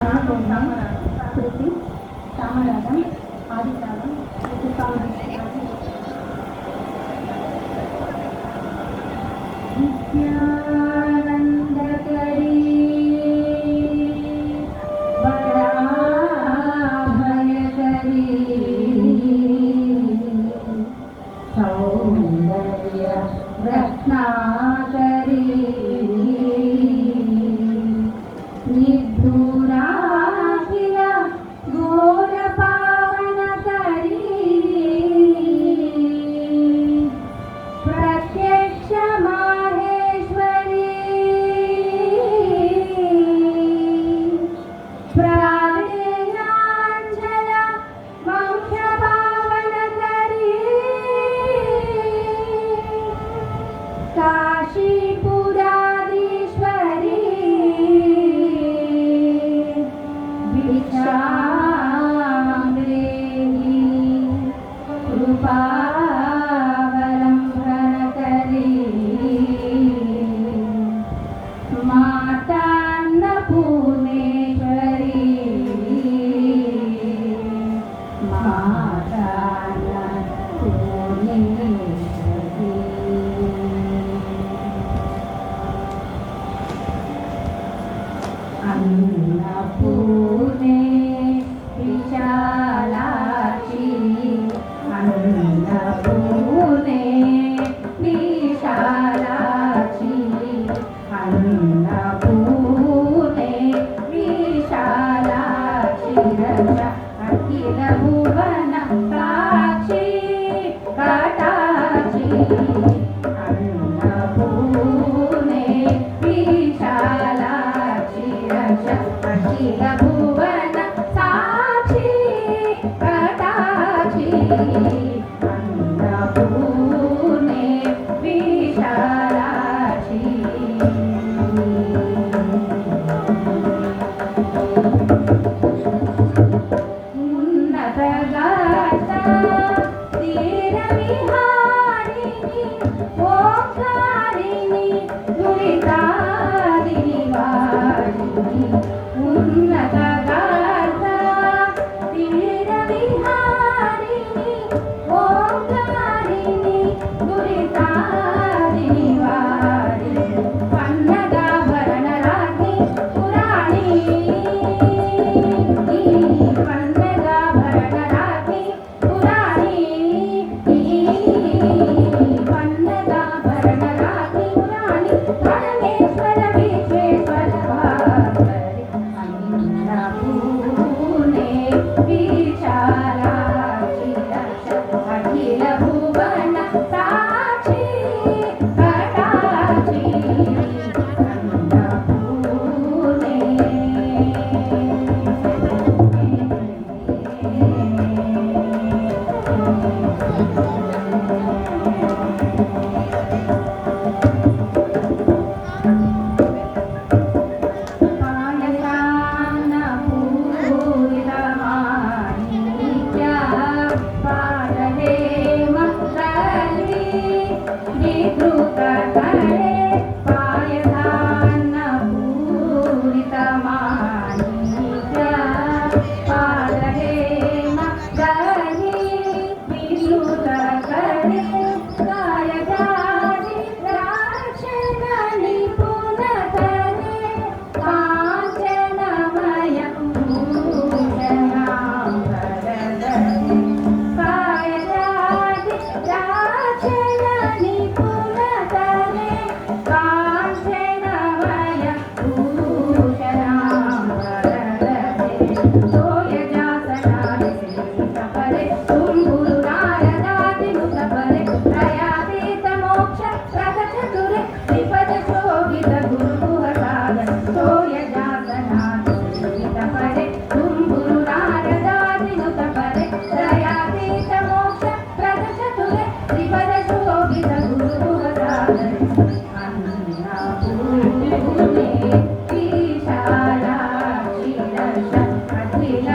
శృతి సామరాగం ఆదితాళం విద్యానందకరీ వరాభయకరీ సౌందర్య రత్నాకరీ अन्नपूर्णे विशालाक्षी अन्नपूर्णे विशालाक्षी अन्नपूर्णे विशालाक्षी रक्षा अखिल भुवन साक्षी कटाक्षी अन्नपूर्णे विशालाक्षी रक्षा अखिल भुवन साक्षी कटाक्षी अन्नपूर्णे विशालाक्षी उन्नतगाता तीरविहारिणि ओंकारिणि दुरितादिनि वारिणि उन्नतगाता तीरविहारिणि ओंकारिणि दुरितादिनि वारिणि पन्नगाभरणराज्ञि पुराणी पन्नगाभरणराज्ञि पुराणी पन्नगाभरणराज्ञि पुराणी परमेश्वर विश्वेश्वर भास्करि अन्नपूर्णे विशालाक्षी रक्षा अखिल भुवन साक्षी कटाक्षी अन्नपूर्णे अन्नपूर्णे विशालाक्षी रक्षा अखिल